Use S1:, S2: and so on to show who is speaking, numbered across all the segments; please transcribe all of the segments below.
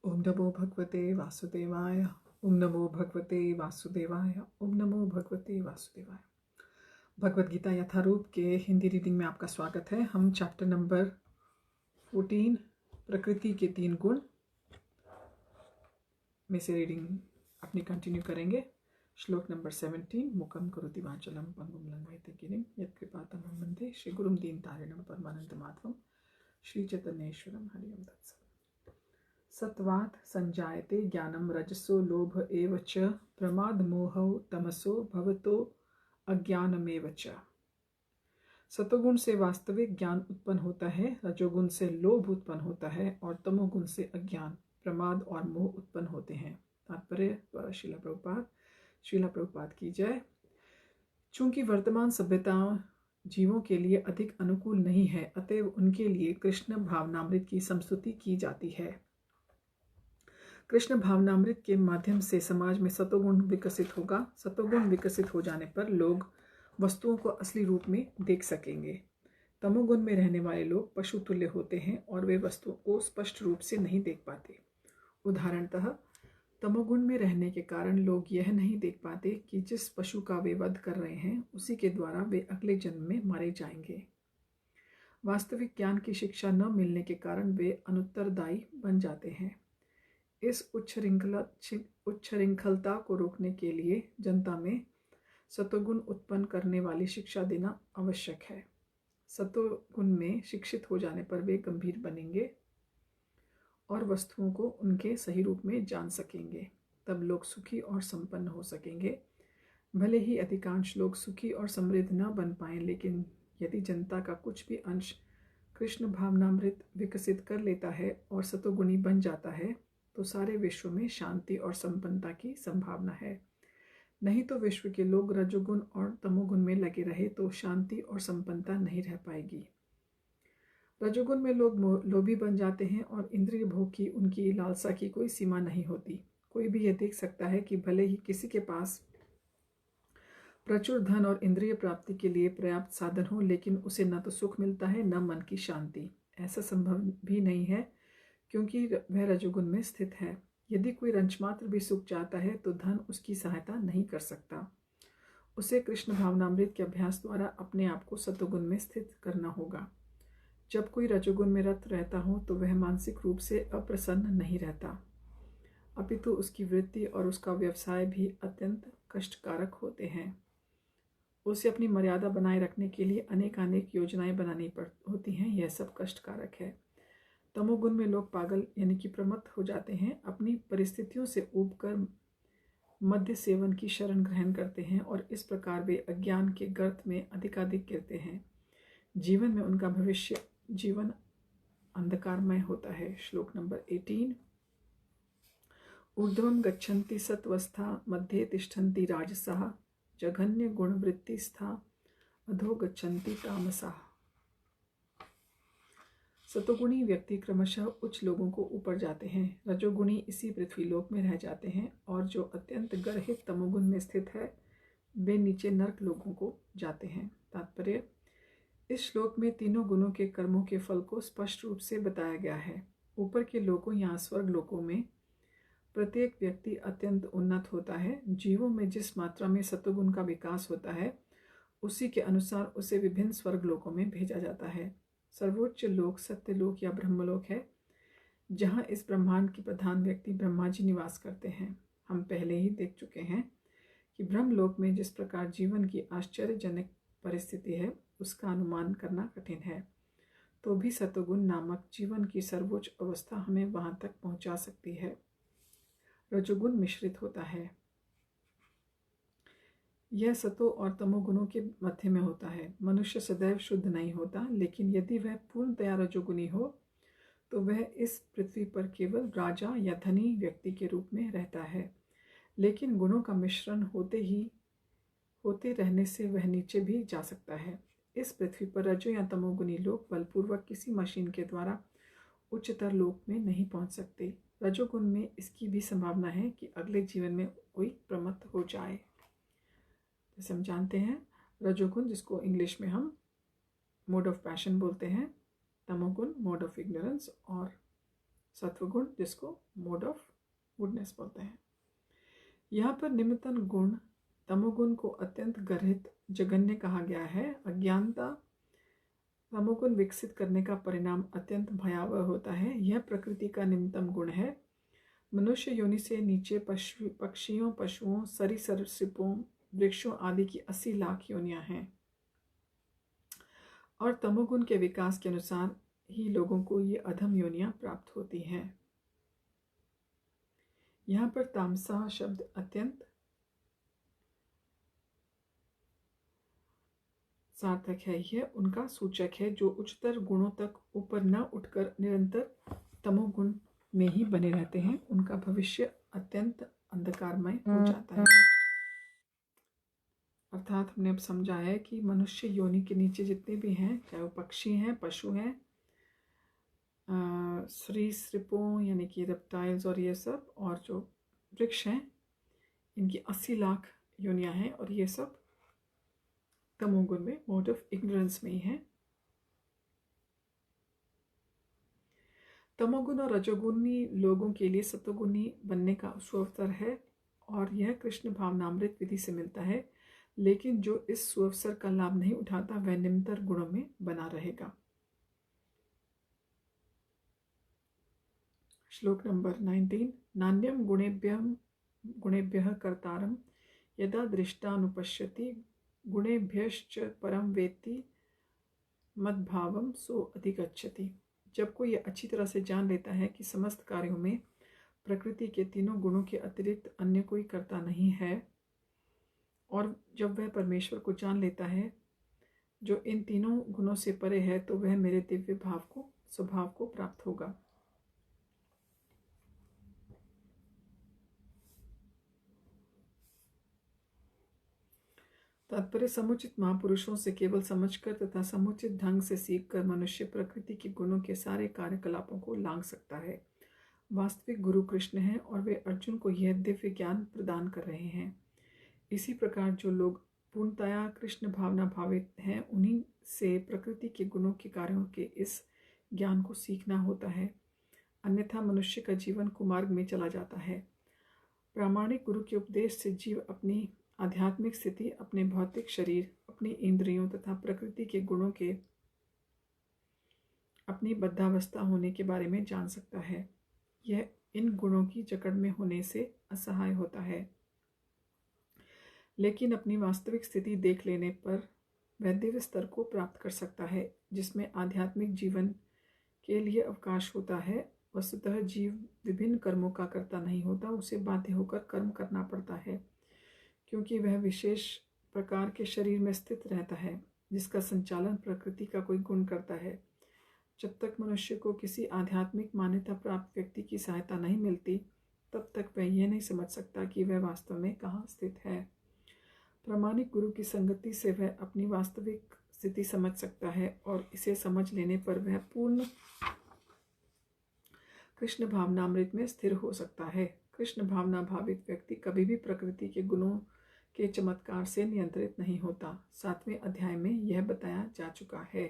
S1: ओम नमो भगवते वासुदेवाय। ओम नमो भगवते वासुदेवाय। ओम नमो भगवते वासुदेवाय। भगवद गीता यथारूप के हिंदी रीडिंग में आपका स्वागत है। हम चैप्टर नंबर 14 प्रकृति के 3 गुण में से रीडिंग अपनी कंटिन्यू करेंगे। श्लोक नंबर 17 मुकम करोति वाचालं पंगुं लंघयते गिरिं यत्कृपातमहं वन्दे श्री गुरुं दीनतारिणं परमानन्दमाधवं श्री चैतन्येश्वरं हरिओम तत्सत्। सत्वात् संजायते ज्ञानम रजसो लोभ एव च प्रमाद मोहौ तमसो भवतो अज्ञानमेव च। सतोगुण से वास्तविक ज्ञान उत्पन्न होता है, रजोगुण से लोभ उत्पन्न होता है और तमोगुण से अज्ञान, प्रमाद और मोह उत्पन्न होते हैं। तात्पर्य श्रीला प्रभुपाद की जय। चूंकि वर्तमान सभ्यता जीवों के लिए अधिक अनुकूल नहीं है, अतएव उनके लिए कृष्ण भावनामृत की संस्तुति की जाती है। कृष्ण भावनामृत के माध्यम से समाज में सतोगुण विकसित होगा। सतोगुण विकसित हो जाने पर लोग वस्तुओं को असली रूप में देख सकेंगे। तमोगुण में रहने वाले लोग पशु तुल्य होते हैं और वे वस्तुओं को स्पष्ट रूप से नहीं देख पाते। उदाहरणतः तमोगुण में रहने के कारण लोग यह नहीं देख पाते कि जिस पशु का वे वध कर रहे हैं उसी के द्वारा वे अगले जन्म में मारे जाएंगे। वास्तविक ज्ञान की शिक्षा न मिलने के कारण वे अनुत्तरदायी बन जाते हैं। इस उच्छृंखलता को रोकने के लिए जनता में सतोगुण उत्पन्न करने वाली शिक्षा देना आवश्यक है। सतोगुण में शिक्षित हो जाने पर वे गंभीर बनेंगे और वस्तुओं को उनके सही रूप में जान सकेंगे। तब लोग सुखी और संपन्न हो सकेंगे। भले ही अधिकांश लोग सुखी और समृद्ध न बन पाएं, लेकिन यदि जनता का कुछ भी अंश कृष्ण भावनामृत विकसित कर लेता है और सतोगुणी बन जाता है तो सारे विश्व में शांति और संपन्नता की संभावना है। नहीं तो विश्व के लोग रजोगुण और तमोगुण में लगे रहे तो शांति और संपन्नता नहीं रह पाएगी। रजोगुण में लोग लोभी बन जाते हैं और इंद्रिय भोग की उनकी लालसा की कोई सीमा नहीं होती। कोई भी यह देख सकता है कि भले ही किसी के पास प्रचुर धन और इंद्रिय प्राप्ति के लिए पर्याप्त साधन हो, लेकिन उसे न तो सुख मिलता है न मन की शांति। ऐसा संभव भी नहीं है क्योंकि वह रजोगुण में स्थित है। यदि कोई रंचमात्र भी सुख चाहता है तो धन उसकी सहायता नहीं कर सकता। उसे कृष्ण भावनामृत के अभ्यास द्वारा अपने आप को सतोगुण में स्थित करना होगा। जब कोई रजोगुण में रत रहता हो तो वह मानसिक रूप से अप्रसन्न नहीं रहता, अपितु उसकी वृत्ति और उसका व्यवसाय भी अत्यंत कष्टकारक होते हैं। उसे अपनी मर्यादा बनाए रखने के लिए अनेक योजनाएं बनानी होती हैं। यह सब कष्टकारक है। तमोगुण में लोग पागल यानी कि प्रमत्त हो जाते हैं, अपनी परिस्थितियों से ऊबकर मद्य सेवन की शरण ग्रहण करते हैं और इस प्रकार वे अज्ञान के गर्त में अधिकाधिक गिरते हैं। जीवन में उनका भविष्य जीवन अंधकारमय होता है। श्लोक नंबर 18 ऊर्ध्वं गच्छन्ति सत्वस्था मध्ये तिष्ठन्ति राजसाः जघन्य गुणवृत्तिस्था अधो गच्छन्ति तामसाः। सतोगुणी व्यक्ति क्रमशः उच्च लोगों को ऊपर जाते हैं, रजोगुणी इसी पृथ्वीलोक में रह जाते हैं और जो अत्यंत गर्हित तमोगुण में स्थित है वे नीचे नरक लोगों को जाते हैं। तात्पर्य इस श्लोक में तीनों गुणों के कर्मों के फल को स्पष्ट रूप से बताया गया है। ऊपर के लोकों या स्वर्ग लोकों में प्रत्येक व्यक्ति अत्यंत उन्नत होता है। जीवों में जिस मात्रा में सतोगुण का विकास होता है उसी के अनुसार उसे विभिन्न स्वर्ग लोकों में भेजा जाता है। सर्वोच्च लोक सत्यलोक या ब्रह्मलोक है, जहाँ इस ब्रह्मांड के प्रधान व्यक्ति ब्रह्मा जी निवास करते हैं। हम पहले ही देख चुके हैं कि ब्रह्मलोक में जिस प्रकार जीवन की आश्चर्यजनक परिस्थिति है उसका अनुमान करना कठिन है, तो भी सतोगुण नामक जीवन की सर्वोच्च अवस्था हमें वहाँ तक पहुँचा सकती है। रजोगुण मिश्रित होता है, यह सतो और तमोगुणों के मध्य में होता है। मनुष्य सदैव शुद्ध नहीं होता, लेकिन यदि वह पूर्णतया रजोगुणी हो तो वह इस पृथ्वी पर केवल राजा या धनी व्यक्ति के रूप में रहता है। लेकिन गुणों का मिश्रण होते रहने से वह नीचे भी जा सकता है। इस पृथ्वी पर रजो या तमोगुणी लोग बलपूर्वक किसी मशीन के द्वारा उच्चतर लोक में नहीं पहुंच सकते। रजोगुण में इसकी भी संभावना है कि अगले जीवन में कोई प्रमत्त हो जाए। जैसे हम जानते हैं रजोगुण, जिसको इंग्लिश में हम मोड ऑफ पैशन बोलते हैं, तमोगुण मोड ऑफ इग्नोरेंस और सत्वगुण, जिसको मोड ऑफ गुडनेस बोलते हैं। यहाँ पर निम्नतम गुण तमोगुण को अत्यंत गर्हित जघन्य कहा गया है। अज्ञानता तमोगुण विकसित करने का परिणाम अत्यंत भयावह होता है। यह प्रकृति का निम्नतम गुण है। मनुष्य योनि से नीचे पक्षियों, पशुओं, सरीसृपों, वृक्षों आदि की 80 लाख योनियां हैं और तमोगुण के विकास के अनुसार ही लोगों को ये अधम योनियां प्राप्त होती हैं। यहाँ पर तामसा शब्द अत्यंत सार्थक है। यह उनका सूचक है जो उच्चतर गुणों तक ऊपर न उठकर निरंतर तमोगुण में ही बने रहते हैं। उनका भविष्य अत्यंत अंधकारमय हो जाता है। अर्थात हमने अब समझा है कि मनुष्य योनि के नीचे जितने भी हैं, चाहे वो पक्षी हैं, पशु हैं, सरीसृपों यानी कि रेप्टाइल्स और ये सब, और जो वृक्ष हैं, इनकी 80 लाख योनियां हैं और ये सब तमोगुण में, मोड ऑफ इग्नोरेंस में ही है। तमोगुण और रजोगुणी लोगों के लिए सतोगुणी बनने का सुअवसर है और यह कृष्ण भावनामृत विधि से मिलता है। लेकिन जो इस सुअवसर का लाभ नहीं उठाता वह निम्नतर गुणों में बना रहेगा। श्लोक नंबर 19। नान्यम गुणेभ्यः कर्तारं यदा दृष्टानुपश्यति गुणेभ्यश्च परम वेत्ति मद्भावम सो अधिगच्छति। जब कोई ये अच्छी तरह से जान लेता है कि समस्त कार्यों में प्रकृति के तीनों गुणों के अतिरिक्त अन्य कोई कर्ता नहीं है, और जब वह परमेश्वर को जान लेता है जो इन तीनों गुणों से परे है, तो वह मेरे दिव्य स्वभाव को प्राप्त होगा। तात्पर्य समुचित महापुरुषों से केवल समझकर तथा समुचित ढंग से सीखकर मनुष्य प्रकृति के गुणों के सारे कार्यकलापों को लांघ सकता है। वास्तविक गुरु कृष्ण हैं और वे अर्जुन को यह दिव्य ज्ञान प्रदान कर रहे हैं। इसी प्रकार जो लोग पूर्णतया कृष्ण भावना भावित हैं, उन्हीं से प्रकृति के गुणों के कार्यों के इस ज्ञान को सीखना होता है, अन्यथा मनुष्य का जीवन कुमार्ग में चला जाता है। प्रामाणिक गुरु के उपदेश से जीव अपनी आध्यात्मिक स्थिति, अपने भौतिक शरीर, अपनी इंद्रियों तथा प्रकृति के गुणों के अपनी बद्धावस्था होने के बारे में जान सकता है। यह इन गुणों की जकड़ में होने से असहाय होता है, लेकिन अपनी वास्तविक स्थिति देख लेने पर वह दिव्य स्तर को प्राप्त कर सकता है, जिसमें आध्यात्मिक जीवन के लिए अवकाश होता है। वस्तुतः जीव विभिन्न कर्मों का करता नहीं होता, उसे बाध्य होकर कर्म करना पड़ता है, क्योंकि वह विशेष प्रकार के शरीर में स्थित रहता है जिसका संचालन प्रकृति का कोई गुण करता है। जब तक मनुष्य को किसी आध्यात्मिक मान्यता प्राप्त व्यक्ति की सहायता नहीं मिलती, तब तक वह यह नहीं समझ सकता कि वह वास्तव में कहाँ स्थित है। प्रामाणिक गुरु की संगति से वह अपनी वास्तविक स्थिति समझ सकता है और इसे समझ लेने पर वह पूर्ण कृष्ण भावनामृत में स्थिर हो सकता है। कृष्ण भावना भावित व्यक्ति कभी भी प्रकृति के गुणों के चमत्कार से नियंत्रित नहीं होता। 7वें अध्याय में यह बताया जा चुका है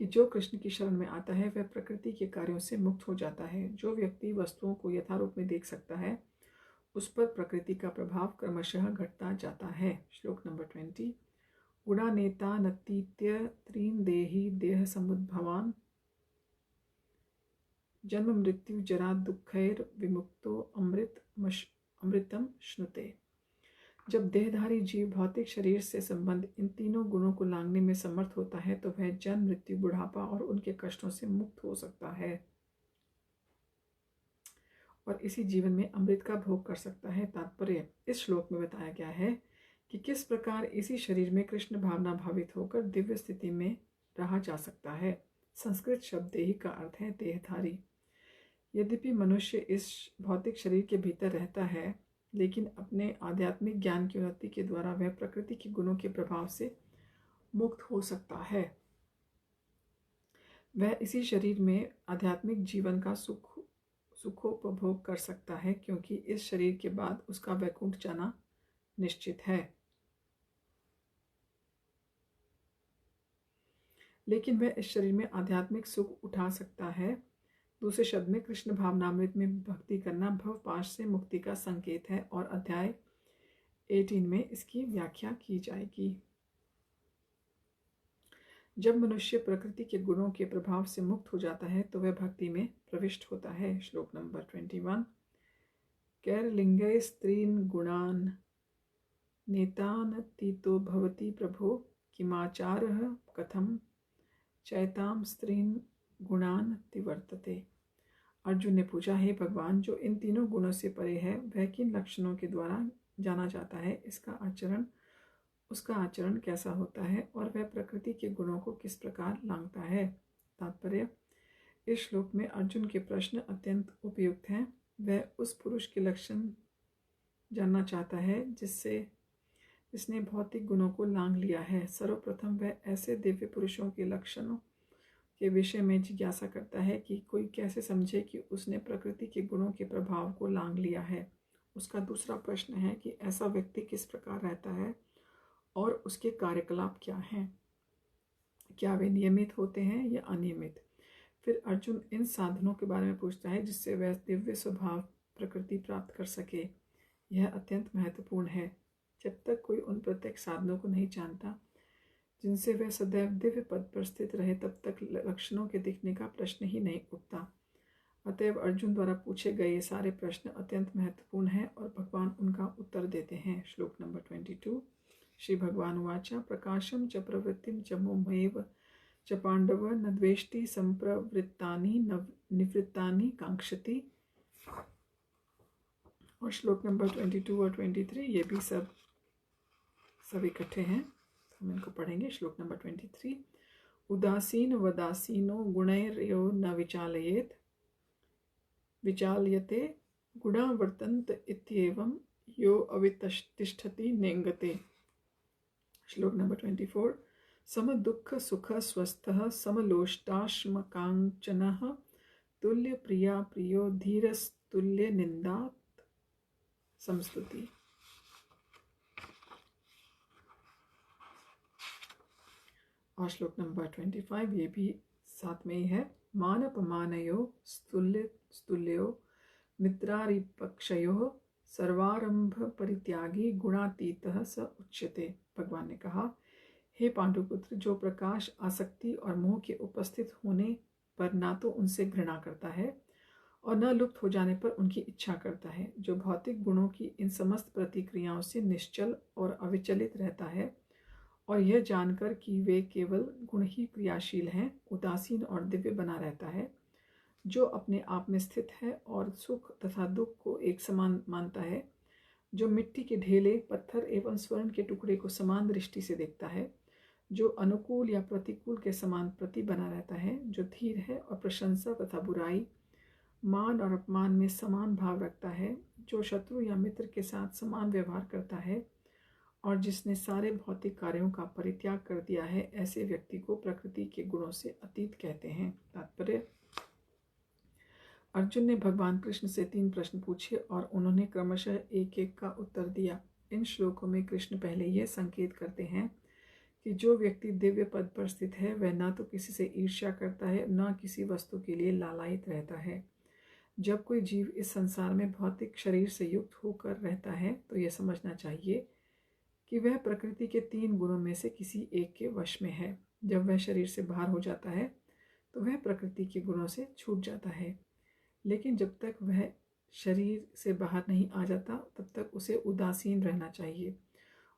S1: कि जो कृष्ण की शरण में आता है वह प्रकृति के कार्यों से मुक्त हो जाता है। जो व्यक्ति वस्तुओं को यथारूप में देख सकता है, उस पर प्रकृति का प्रभाव क्रमशः घटता जाता है। श्लोक नंबर 20। गुणानेता नतीत्य त्रीन देहि देह समुद्भवान जन्म मृत्यु जरा दुखैर विमुक्तो अमृतम श्नुते। जब देहधारी जीव भौतिक शरीर से संबंध इन तीनों गुणों को लांघने में समर्थ होता है, तो वह जन्म मृत्यु बुढ़ापा और उनके कष्टों से मुक्त हो सकता है और इसी जीवन में अमृत का भोग कर सकता है। तात्पर्य इस श्लोक में बताया गया है कि किस प्रकार इसी शरीर में कृष्ण भावना भावित होकर दिव्य स्थिति में रहा जा सकता है। संस्कृत शब्द देही का अर्थ है देहधारी। यद्यपि मनुष्य इस भौतिक शरीर के भीतर रहता है, लेकिन अपने आध्यात्मिक ज्ञान की उन्नति के द्वारा वह प्रकृति के गुणों के प्रभाव से मुक्त हो सकता है। वह इसी शरीर में आध्यात्मिक जीवन का सुखोपभोग कर सकता है, क्योंकि इस शरीर के बाद उसका वैकुंठ जाना निश्चित है। लेकिन वह इस शरीर में आध्यात्मिक सुख उठा सकता है दूसरे शब्द में कृष्ण भावनामृत में भक्ति करना भवपाश से मुक्ति का संकेत है और अध्याय 18 में इसकी व्याख्या की जाएगी। जब मनुष्य प्रकृति के गुणों के प्रभाव से मुक्त हो जाता है तो वह भक्ति में प्रविष्ट होता है। श्लोक नंबर 21। कैर्लिंगै स्त्रीन् गुणान् नेतान् तीतो भवति प्रभो किमाचारः कथम चैताम स्त्रीन् गुणान् तिवर्तते। अर्जुन ने पूछा, हे भगवान, जो इन तीनों गुणों से परे है वह किन लक्षणों के द्वारा जाना जाता है, उसका आचरण कैसा होता है और वह प्रकृति के गुणों को किस प्रकार लांघता है। तात्पर्य, इस श्लोक में अर्जुन के प्रश्न अत्यंत उपयुक्त हैं। वह उस पुरुष के लक्षण जानना चाहता है जिसने भौतिक गुणों को लांघ लिया है। सर्वप्रथम वह ऐसे दिव्य पुरुषों के लक्षणों के विषय में जिज्ञासा करता है कि कोई कैसे समझे कि उसने प्रकृति के गुणों के प्रभाव को लांघ लिया है। उसका दूसरा प्रश्न है कि ऐसा व्यक्ति किस प्रकार रहता है और उसके कार्यकलाप क्या हैं, क्या वे नियमित होते हैं या अनियमित। फिर अर्जुन इन साधनों के बारे में पूछता है जिससे वह दिव्य स्वभाव प्रकृति प्राप्त कर सके। यह अत्यंत महत्वपूर्ण है। जब तक कोई उन प्रत्येक साधनों को नहीं जानता जिनसे वह सदैव दिव्य पद पर स्थित रहे, तब तक लक्षणों के दिखने का प्रश्न ही नहीं उठता। अतएव अर्जुन द्वारा पूछे गए ये सारे प्रश्न अत्यंत महत्वपूर्ण हैं और भगवान उनका उत्तर देते हैं। श्लोक नंबर 22। श्री भगवान उवाच, प्रकाशम च प्रवृत्तिम च मोहमेव च पांडव न द्वेष्टि संप्रवृत्तानि निवृत्तानि कांक्षति। और श्लोक नंबर 22 और 23 ये भी सब इकट्ठे हैं, हम इनको पढ़ेंगे। श्लोक नंबर 23। उदासीन वदासीनो गुणैर्यो न विचाल्यते गुणा वर्तन्त इत्येवं यो अवितिष्ठति नेंगते। श्लोक नंबर 24। सम दुःख सुख स्वस्थः समलोष्टाश्मकांचनः तुल्य प्रिया प्रियो धीरस्तुल्य निंदात् संस्तुति। और श्लोक नंबर 25 ये भी साथ में ही है। मानपमानयो स्तुल्यो मित्रारिपक्षयो सर्वारंभ परित्यागी गुणातीतः स उच्यते। भगवान ने कहा, हे पांडुपुत्र, जो प्रकाश आसक्ति और मोह के उपस्थित होने पर ना तो उनसे घृणा करता है और न लुप्त हो जाने पर उनकी इच्छा करता है, जो भौतिक गुणों की इन समस्त प्रतिक्रियाओं से निश्चल और अविचलित रहता है और यह जानकर कि वे केवल गुण ही क्रियाशील हैं, उदासीन और दिव्य बना रहता है, जो अपने आप में स्थित है और सुख तथा दुख को एक समान मानता है, जो मिट्टी के ढेले, पत्थर एवं स्वर्ण के टुकड़े को समान दृष्टि से देखता है, जो अनुकूल या प्रतिकूल के समान प्रति बना रहता है, जो धीर है और प्रशंसा तथा बुराई, मान और अपमान में समान भाव रखता है, जो शत्रु या मित्र के साथ समान व्यवहार करता है और जिसने सारे भौतिक कार्यों का परित्याग कर दिया है, ऐसे व्यक्ति को प्रकृति के गुणों से अतीत कहते हैं। तात्पर्य, अर्जुन ने भगवान कृष्ण से 3 प्रश्न पूछे और उन्होंने क्रमशः एक एक का उत्तर दिया। इन श्लोकों में कृष्ण पहले यह संकेत करते हैं कि जो व्यक्ति दिव्य पद पर स्थित है वह न तो किसी से ईर्ष्या करता है, न किसी वस्तु के लिए लालायित रहता है। जब कोई जीव इस संसार में भौतिक शरीर से युक्त होकर रहता है तो यह समझना चाहिए कि वह प्रकृति के 3 गुणों में से किसी एक के वश में है। जब वह शरीर से बाहर हो जाता है तो वह प्रकृति के गुणों से छूट जाता है, लेकिन जब तक वह शरीर से बाहर नहीं आ जाता तब तक उसे उदासीन रहना चाहिए।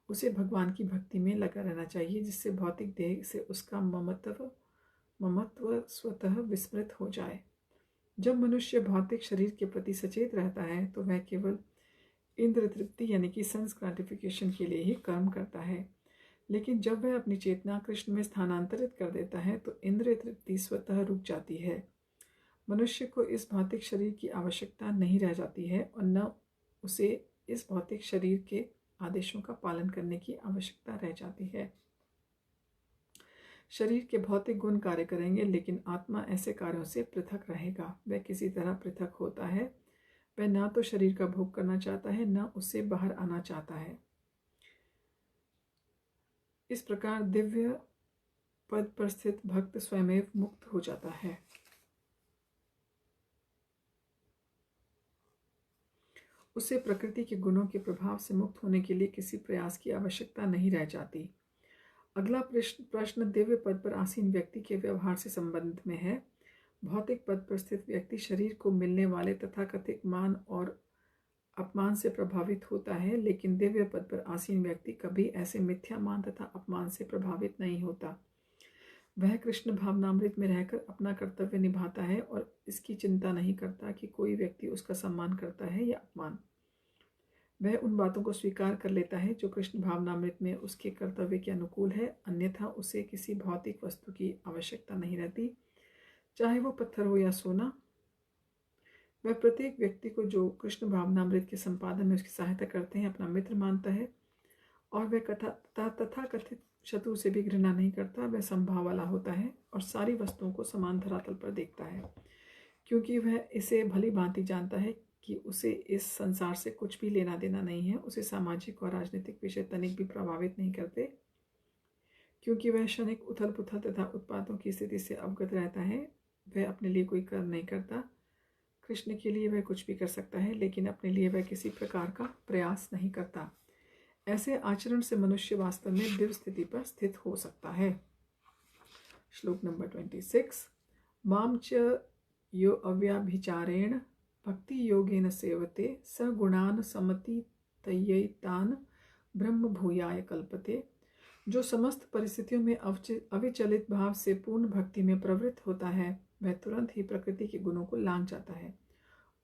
S1: उसे भगवान की भक्ति में लगा रहना चाहिए, जिससे भौतिक देह से उसका ममत्व स्वतः विस्मृत हो जाए। जब मनुष्य भौतिक शरीर के प्रति सचेत रहता है तो वह केवल इंद्र तृप्ति यानी कि सेंस ग्रेटिफिकेशन के लिए ही कर्म करता है, लेकिन जब वह अपनी चेतना कृष्ण में स्थानांतरित कर देता है तो इंद्रिय तृप्ति स्वतः रुक जाती है। मनुष्य को इस भौतिक शरीर की आवश्यकता नहीं रह जाती है और न उसे इस भौतिक शरीर के आदेशों का पालन करने की आवश्यकता रह जाती है। शरीर के भौतिक गुण कार्य करेंगे, लेकिन आत्मा ऐसे कार्यों से पृथक रहेगा। वह किसी तरह पृथक होता है। वह ना तो शरीर का भोग करना चाहता है, न उससे बाहर आना चाहता है। इस प्रकार दिव्य पद पर स्थित भक्त स्वयमेव मुक्त हो जाता है। उससे प्रकृति के गुणों के प्रभाव से मुक्त होने के लिए किसी प्रयास की आवश्यकता नहीं रह जाती। अगला प्रश्न दिव्य पद पर आसीन व्यक्ति के व्यवहार से संबंध में है। भौतिक पद पर स्थित व्यक्ति शरीर को मिलने वाले तथाकथित मान और अपमान से प्रभावित होता है, लेकिन दिव्य पद पर आसीन व्यक्ति कभी ऐसे मिथ्या मान तथा अपमान से प्रभावित नहीं होता। वह कृष्ण भावनामृत में रहकर अपना कर्तव्य निभाता है और इसकी चिंता नहीं करता कि कोई व्यक्ति उसका सम्मान करता है या अपमान। वह उन बातों को स्वीकार कर लेता है जो कृष्ण भावनामृत में उसके कर्तव्य के अनुकूल है, अन्यथा उसे किसी भौतिक वस्तु की आवश्यकता नहीं रहती, चाहे वो पत्थर हो या सोना। वह प्रत्येक व्यक्ति को जो कृष्ण भावनामृत के संपादन में उसकी सहायता करते हैं अपना मित्र मानता है और वह तथाकथित शत्रु से भी घृणा नहीं करता। वह समभाव वाला होता है और सारी वस्तुओं को समान धरातल पर देखता है, क्योंकि वह इसे भली भांति जानता है कि उसे इस संसार से कुछ भी लेना देना नहीं है। उसे सामाजिक और राजनीतिक विषय तनिक भी प्रभावित नहीं करते, क्योंकि वह क्षणिक उथल पुथल तथा उत्पातों की स्थिति से अवगत रहता है। वह अपने लिए कोई कर्म नहीं करता। कृष्ण के लिए वह कुछ भी कर सकता है, लेकिन अपने लिए वह किसी प्रकार का प्रयास नहीं करता। ऐसे आचरण से मनुष्य वास्तव में दिव्य स्थिति पर स्थित हो सकता है। श्लोक नंबर 26। माम च यो अव्याभिचारेण भक्ति योगेन सेवते स गुणान समति तय्यतान ब्रह्म भूयाय कल्पते। जो समस्त परिस्थितियों में अविचलित भाव से पूर्ण भक्ति में प्रवृत्त होता है, वह तुरंत ही प्रकृति के गुणों को लांघ जाता है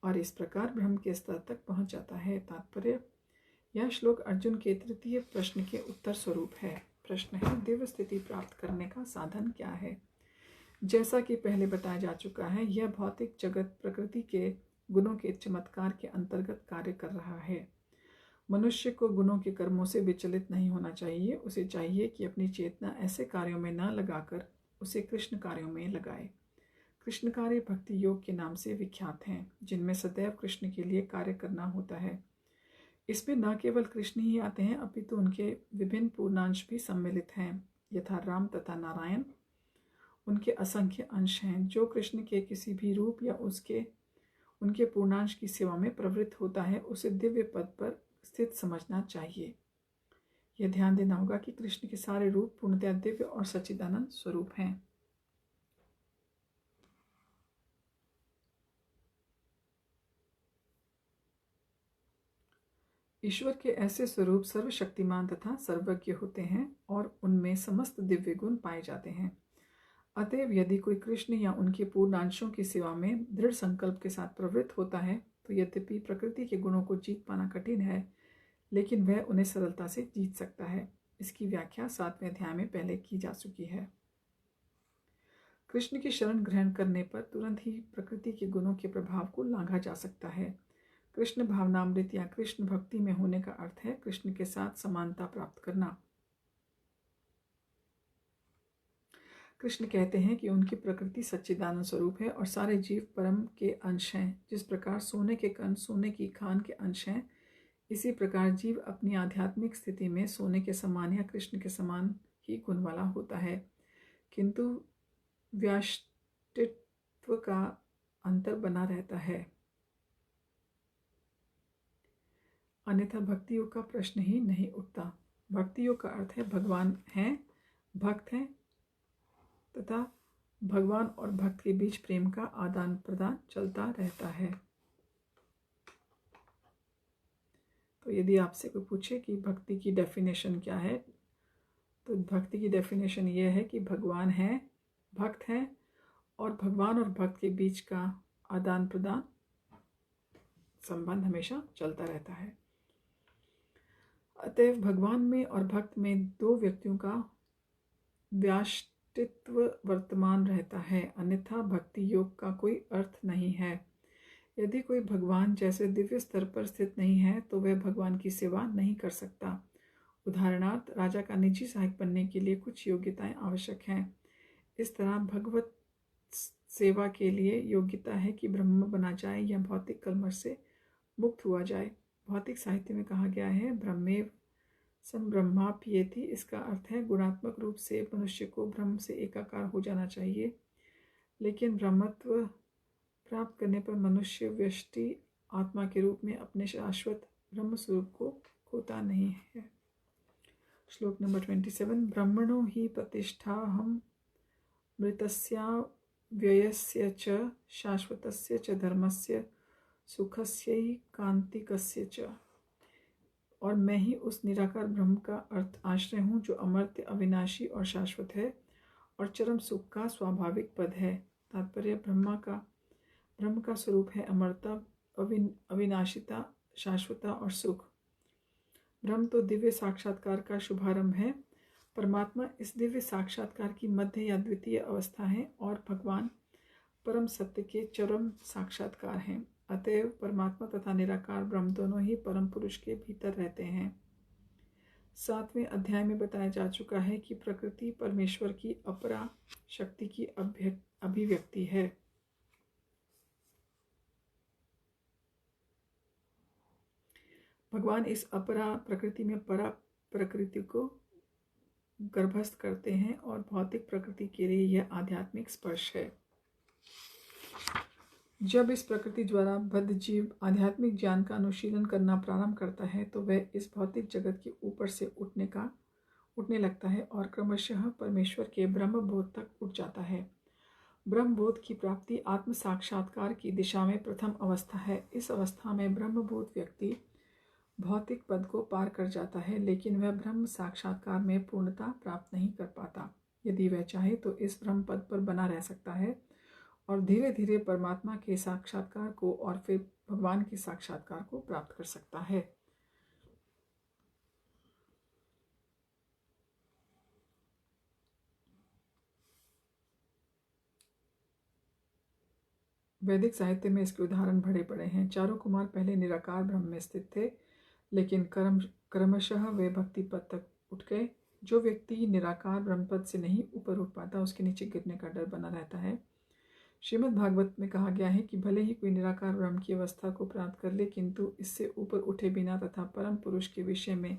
S1: और इस प्रकार ब्रह्म के स्तर तक पहुंच जाता है। तात्पर्य: यह श्लोक अर्जुन के तृतीय प्रश्न के उत्तर स्वरूप है। प्रश्न है, दिव्य स्थिति प्राप्त करने का साधन क्या है? जैसा कि पहले बताया जा चुका है, यह भौतिक जगत प्रकृति के गुणों के चमत्कार के अंतर्गत कार्य कर रहा है। मनुष्य को गुणों के कर्मों से विचलित नहीं होना चाहिए। उसे चाहिए कि अपनी चेतना ऐसे कार्यों में न लगाकर उसे कृष्ण कार्यों में लगाए। कृष्ण कार्य भक्ति योग के नाम से विख्यात हैं, जिनमें सदैव कृष्ण के लिए कार्य करना होता है। इसमें न केवल कृष्ण ही आते हैं, अपितु उनके विभिन्न पूर्णांश भी सम्मिलित हैं, यथा राम तथा नारायण। उनके असंख्य अंश हैं। जो कृष्ण के किसी भी रूप या उनके पूर्णांश की सेवा में प्रवृत्त होता है, उसे दिव्य पद पर स्थित समझना चाहिए। यह ध्यान देना होगा कि कृष्ण के सारे रूप पूर्णतया दिव्य और सच्चिदानंद स्वरूप हैं। ईश्वर के ऐसे स्वरूप सर्वशक्तिमान तथा सर्वज्ञ होते हैं और उनमें समस्त दिव्य गुण पाए जाते हैं। अतएव यदि कोई कृष्ण या उनके पूर्णांशों की सेवा में दृढ़ संकल्प के साथ प्रवृत्त होता है, तो यद्यपि प्रकृति के गुणों को जीत पाना कठिन है, लेकिन वह उन्हें सरलता से जीत सकता है। इसकी व्याख्या 7वें अध्याय में पहले की जा चुकी है। कृष्ण की शरण ग्रहण करने पर तुरंत ही प्रकृति के गुणों के प्रभाव को लांघा जा सकता है। कृष्ण भावनामृत या कृष्ण भक्ति में होने का अर्थ है कृष्ण के साथ समानता प्राप्त करना। कृष्ण कहते हैं कि उनकी प्रकृति सच्चिदानंद स्वरूप है और सारे जीव परम के अंश हैं। जिस प्रकार सोने के कण सोने की खान के अंश हैं, इसी प्रकार जीव अपनी आध्यात्मिक स्थिति में सोने के समान या कृष्ण के समान ही गुण वाला होता है, किंतु व्याष्टित्व का अंतर बना रहता है, अन्यथा भक्ति योग का प्रश्न ही नहीं उठता। भक्ति योग का अर्थ है भगवान हैं, भक्त हैं तथा भगवान और भक्त के बीच प्रेम का आदान प्रदान चलता रहता है। तो यदि आपसे कोई पूछे कि भक्ति की डेफिनेशन क्या है, तो भक्ति की डेफिनेशन ये है कि भगवान हैं, भक्त हैं और भगवान और भक्त के बीच का आदान प्रदान संबंध हमेशा चलता रहता है। अतएव भगवान में और भक्त में दो व्यक्तियों का व्याष्टित्व वर्तमान रहता है, अन्यथा भक्ति योग का कोई अर्थ नहीं है। यदि कोई भगवान जैसे दिव्य स्तर पर स्थित नहीं है, तो वह भगवान की सेवा नहीं कर सकता। उदाहरणार्थ, राजा का निजी सहायक बनने के लिए कुछ योग्यताएं आवश्यक हैं। इस तरह भगवत सेवा के लिए योग्यता है कि ब्रह्म बना जाए या भौतिक कलमश से मुक्त हुआ जाए। भौतिक साहित्य में कहा गया है ब्रह्मेव संब्रह्माप्येति। इसका अर्थ है गुणात्मक रूप से मनुष्य को ब्रह्म से एकाकार हो जाना चाहिए, लेकिन ब्रह्मत्व प्राप्त करने पर मनुष्य व्यष्टि आत्मा के रूप में अपने शाश्वत ब्रह्म स्वरूप को खोता नहीं है। श्लोक नंबर 27। ब्रह्मणो हि प्रतिष्ठाहं मृतस्या व्ययस्य च शाश्वतस्य च धर्मस्य सुखस्यैकान्तिकस्य च। और मैं ही उस निराकार ब्रह्म का अर्थ आश्रय हूँ जो अमर्त्य, अविनाशी और शाश्वत है और चरम सुख का स्वाभाविक पद है। तात्पर्य ब्रह्म का स्वरूप है अमरता, अविनाशिता, शाश्वता और सुख। ब्रह्म तो दिव्य साक्षात्कार का शुभारंभ है। परमात्मा इस दिव्य साक्षात्कार की मध्य या द्वितीय अवस्था है और भगवान परम सत्य के चरम साक्षात्कार हैं। अतएव परमात्मा तथा निराकार ब्रह्म दोनों ही परम पुरुष के भीतर रहते हैं। 7वें अध्याय में बताया जा चुका है कि प्रकृति परमेश्वर की अपरा शक्ति की अभिव्यक्ति है। भगवान इस अपरा प्रकृति में परा प्रकृति को गर्भस्थ करते हैं और भौतिक प्रकृति के लिए यह आध्यात्मिक स्पर्श है। जब इस प्रकृति द्वारा बद्ध जीव आध्यात्मिक ज्ञान का अनुशीलन करना प्रारंभ करता है तो वह इस भौतिक जगत के ऊपर से उठने लगता है और क्रमशः परमेश्वर के ब्रह्म बोध तक उठ जाता है। ब्रह्म बोध की प्राप्ति आत्म साक्षात्कार की दिशा में प्रथम अवस्था है। इस अवस्था में ब्रह्म बोध व्यक्ति भौतिक पद को पार कर जाता है, लेकिन वह ब्रह्म साक्षात्कार में पूर्णता प्राप्त नहीं कर पाता। यदि वह चाहे तो इस ब्रह्म पद पर बना रह सकता है और धीरे धीरे परमात्मा के साक्षात्कार को और फिर भगवान के साक्षात्कार को प्राप्त कर सकता है। वैदिक साहित्य में इसके उदाहरण बड़े बड़े हैं। चारों कुमार पहले निराकार ब्रह्म में स्थित थे, लेकिन क्रमशः वे भक्ति पद तक उठ गए। जो व्यक्ति निराकार ब्रह्म पद से नहीं ऊपर उठ पाता, उसके नीचे गिरने का डर बना रहता है। श्रीमद् भागवत में कहा गया है कि भले ही कोई निराकार ब्रह्म की अवस्था को प्राप्त कर ले, किंतु इससे ऊपर उठे बिना तथा परम पुरुष के विषय में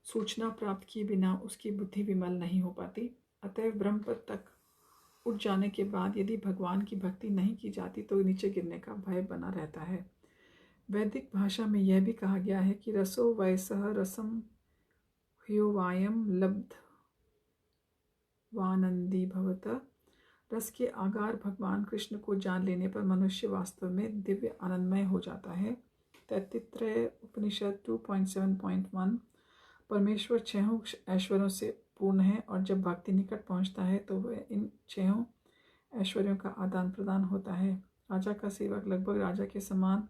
S1: सूचना प्राप्त किए बिना उसकी बुद्धि विमल नहीं हो पाती। अतएव ब्रह्म पद तक उठ जाने के बाद यदि भगवान की भक्ति नहीं की जाती तो नीचे गिरने का भय बना रहता है। वैदिक भाषा में यह भी कहा गया है कि रसो वयसः रसम ह्योवायम लब्ध वानंदी भवत। रस के आगार भगवान कृष्ण को जान लेने पर मनुष्य वास्तव में दिव्य आनंदमय हो जाता है। तैत्तित्रय उपनिषद 2.7.1। परमेश्वर 6 ऐश्वर्यों से पूर्ण है और जब भक्ति निकट पहुंचता है तो वह इन 6 ऐश्वर्यों का आदान प्रदान होता है। राजा का सेवक लगभग राजा के समान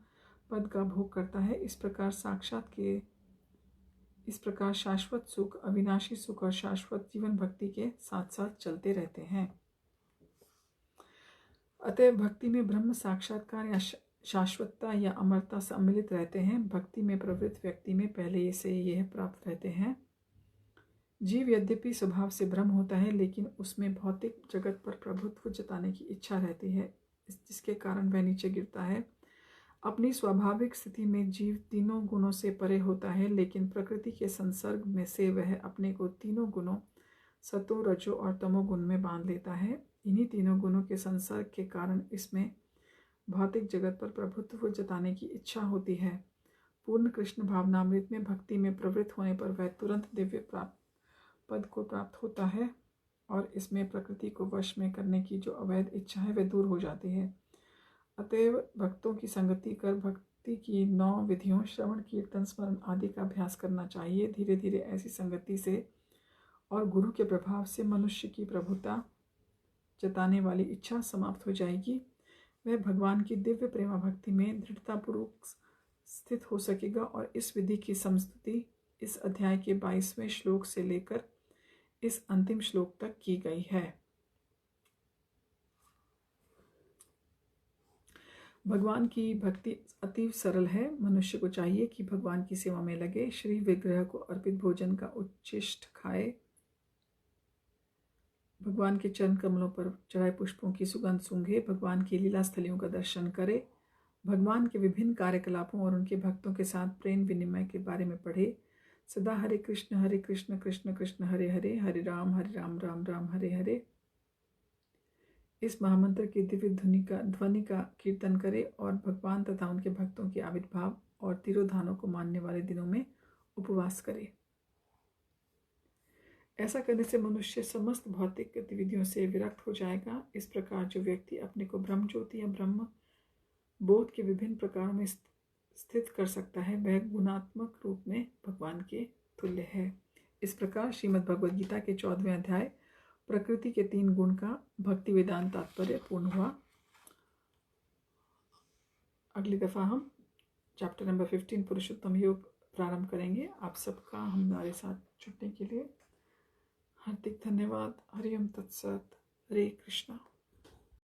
S1: पद का भोग करता है। इस प्रकार शाश्वत सुख, अविनाशी सुख और शाश्वत जीवन भक्ति के साथ साथ चलते रहते हैं। अतएव भक्ति में ब्रह्म साक्षात्कार या शाश्वतता या अमरता सम्मिलित रहते हैं। भक्ति में प्रवृत्त व्यक्ति में पहले से यह प्राप्त रहते हैं। जीव यद्यपि स्वभाव से ब्रह्म होता है, लेकिन उसमें भौतिक जगत पर प्रभुत्व जताने की इच्छा रहती है, जिसके कारण वह नीचे गिरता है। अपनी स्वाभाविक स्थिति में जीव तीनों गुणों से परे होता है, लेकिन प्रकृति के संसर्ग में से वह अपने को तीनों गुणों सतो, रजो और तमोगुण में बांध लेता है। इन्हीं तीनों गुणों के संसर्ग के कारण इसमें भौतिक जगत पर प्रभुत्व जताने की इच्छा होती है। पूर्ण कृष्ण भावनामृत में भक्ति में प्रवृत्त होने पर वह तुरंत दिव्य पद को प्राप्त होता है और इसमें प्रकृति को वश में करने की जो अवैध इच्छा है वह दूर हो जाती है। अतएव भक्तों की संगति कर भक्ति की 9 विधियों श्रवण, कीर्तन, स्मरण आदि का अभ्यास करना चाहिए। धीरे धीरे ऐसी संगति से और गुरु के प्रभाव से मनुष्य की प्रभुता जताने वाली इच्छा समाप्त हो जाएगी। वह भगवान की दिव्य प्रेमा भक्ति में दृढ़तापूर्वक स्थित हो सकेगा। और इस विधि की समस्तुति इस अध्याय के 22वें श्लोक से लेकर इस अंतिम श्लोक तक की गई है। भगवान की भक्ति अति सरल है। मनुष्य को चाहिए कि भगवान की सेवा में लगे, श्री विग्रह को अर्पित भोजन का उच्छिष्ट खाए, भगवान के चरण कमलों पर चढ़ाए पुष्पों की सुगंध सूंघे, भगवान की लीला स्थलियों का दर्शन करे, भगवान के विभिन्न कार्यकलापों और उनके भक्तों के साथ प्रेम विनिमय के बारे में पढ़े, सदा हरे कृष्ण कृष्ण कृष्ण हरे हरे, हरे राम राम राम हरे हरे, इस महामंत्र की दिव्य ध्वनि का कीर्तन करें और भगवान तथा उनके भक्तों के आविर्भाव और तिरोधानों को मानने वाले दिनों में उपवास करें। ऐसा करने से मनुष्य समस्त भौतिक गतिविधियों से विरक्त हो जाएगा। इस प्रकार जो व्यक्ति अपने को ब्रह्म ज्योति या ब्रह्म बोध के विभिन्न प्रकारों में स्थित कर सकता है, वह गुणात्मक रूप में भगवान के तुल्य है। इस प्रकार श्रीमद् भगवद गीता के 14वें अध्याय प्रकृति के 3 गुण का भक्ति वेदांत तात्पर्य पूर्ण हुआ। अगली दफ़ा हम चैप्टर नंबर 15 पुरुषोत्तम योग प्रारंभ करेंगे। आप सबका हमारे साथ जुड़ने के लिए हार्दिक धन्यवाद। हरि ओम तत्सत। हरे कृष्णा।